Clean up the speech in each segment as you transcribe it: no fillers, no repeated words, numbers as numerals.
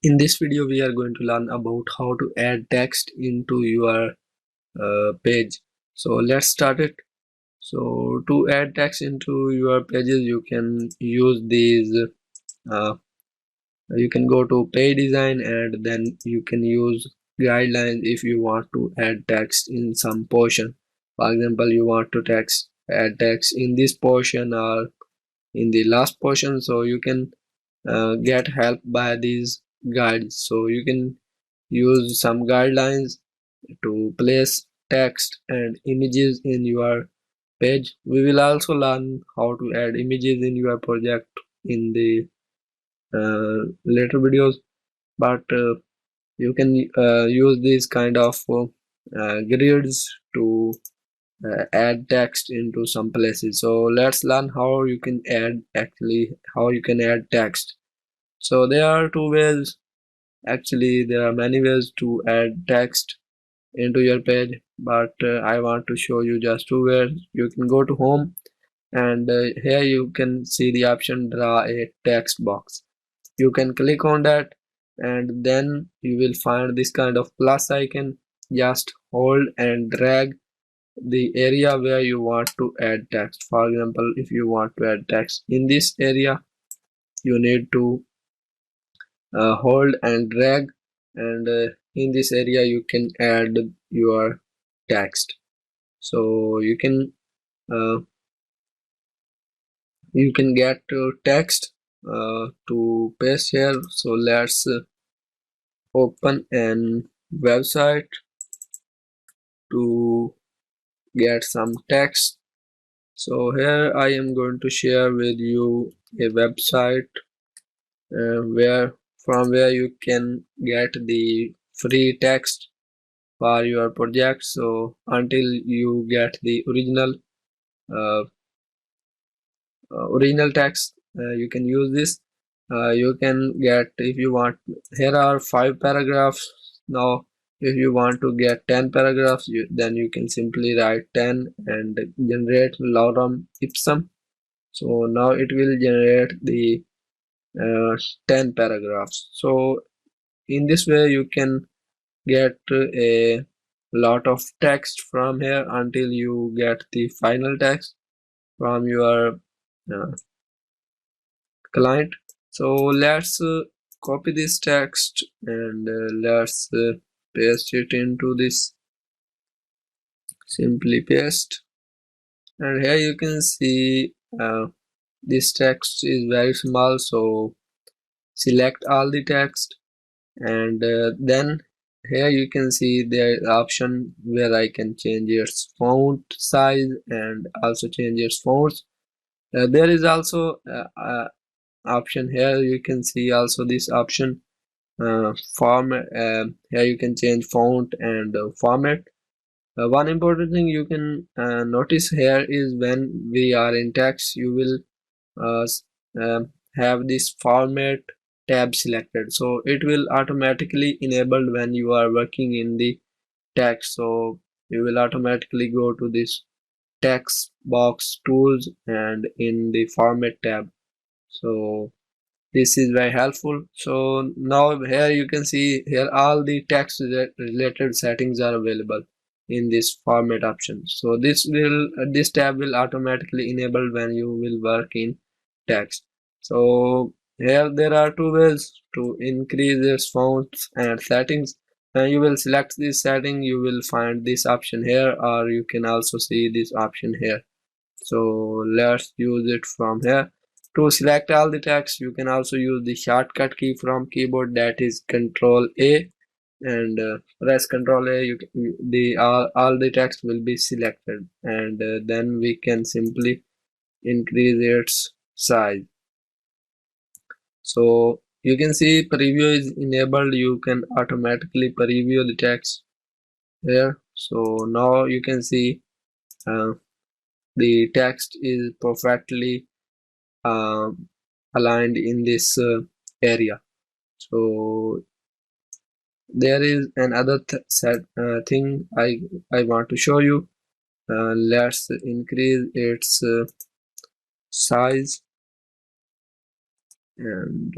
In this video, we are going to learn about how to add text into your page. So let's start it. So to add text into your pages, you can use these. Uh, you can go to page design and then you can use guidelines if you want to add text in some portion. For example, you want to add text in this portion or in the last portion, so you can get help by these guides. So you can use some guidelines to place text and images in your page. We will also learn how to add images in your project in the later videos, but you can use these kind of grids to add text into some places. So let's learn how you can add text. So there are two ways. Actually, there are many ways to add text into your page, but I want to show you just two ways. You can go to home and here you can see the option draw a text box. You can click on that and then you will find this kind of plus icon. Just hold and drag the area where you want to add text. For example, if you want to add text in this area, you need to hold and drag, and in this area you can add your text. So uh, you can get text to paste here. So let's open an website to get some text. So here I am going to share with you a website where you can get the free text for your project. So until you get the uh, original text, you can use this. You can get, if you want, here are 5 paragraphs. Now if you want to get 10 paragraphs, then you can simply write 10 and generate lorem ipsum. So now it will generate the 10 paragraphs. So in this way you can get a lot of text from here until you get the final text from your uh, client. So let's copy this text and let's paste it into this. Simply paste, and here you can see this text is very small, so select all the text, and then here you can see there is option where I can change its font size and also change its fonts. There is also option here. You can see also this option format. Here you can change font and format. One important thing you can notice here is when we are in text, you will uh, have this format tab selected, so it will automatically enabled when you are working in the text. So you will automatically go to this text box tools and in the format tab. So this is very helpful. So now here you can see here all the text related settings are available in this format option. So this tab will automatically enable when you will work in text. So here there are two ways to increase its fonts and settings. And you will select this setting, you will find this option here, or you can also see this option here. So let's use it from here. To select all the text, you can also use the shortcut key from keyboard, that is Control A, and press Control A. The all the text will be selected, and then we can simply increase its size. So you can see preview is enabled. You can automatically preview the text here. So now you can see uh, the text is perfectly aligned in this area. So there is another thing I want to show you. Let's increase its size, and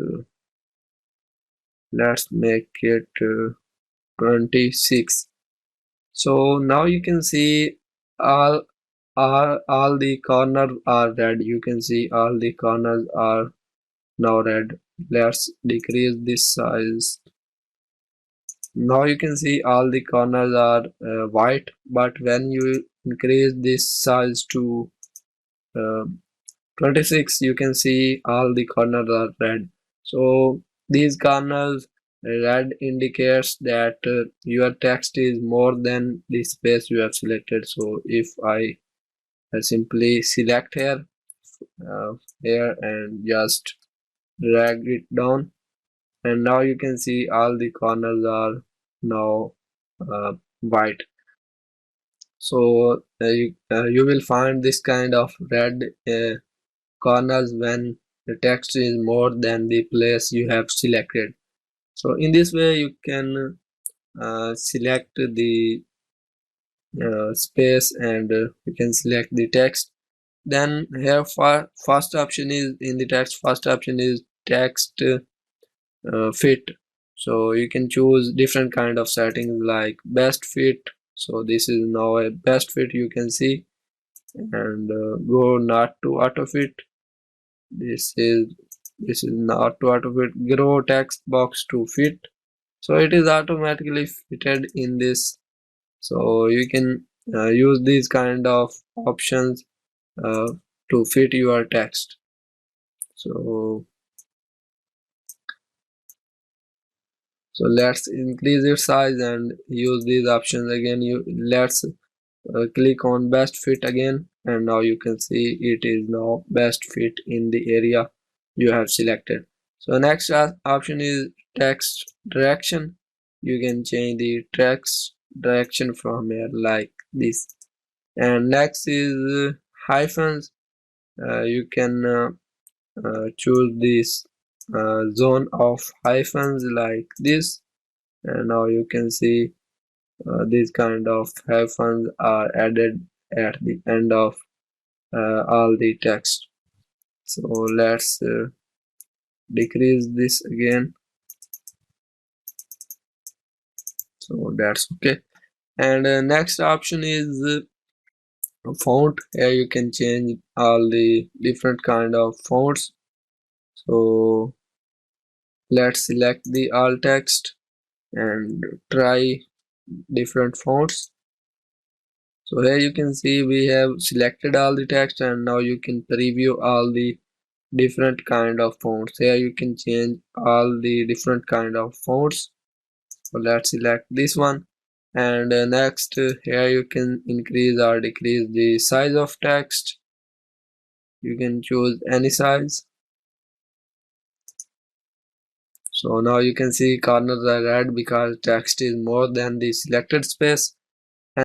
let's make it 26. So now you can see all all the corners are red. You can see all the corners are now red. Let's decrease this size. Now you can see all the corners are white, but when you increase this size to uh, 26, you can see all the corners are red. So these corners red indicates that your text is more than the space you have selected. So if I simply select uh, here and just drag it down, and now you can see all the corners are now white. So you will find this kind of red corners when the text is more than the place you have selected. So in this way you can select the space, and you can select the text. Then here first option is in the text, first option is text fit. So you can choose different kind of settings like best fit. So this is now a best fit, you can see, and go not to auto fit. This is not to auto fit. Grow text box to fit. So it is automatically fitted in this. So you can use these kind of options uh, to fit your text. So let's increase its size and use these options again. Let's click on best fit again, and now you can see it is now best fit in the area you have selected. So next option is text direction. You can change the text direction from here like this. And next is hyphens. You can choose this zone of hyphens like this, and now you can see these kind of hyphens are added at the end of all the text. So let's decrease this again. So that's okay. And next option is font. Here you can change all the different kind of fonts. So let's select the alt text and try different fonts. So here you can see we have selected all the text, and now you can preview all the different kind of fonts. Here you can change all the different kind of fonts. So let's select this one, and next here you can increase or decrease the size of text. You can choose any size. So now you can see corners are red because text is more than the selected space.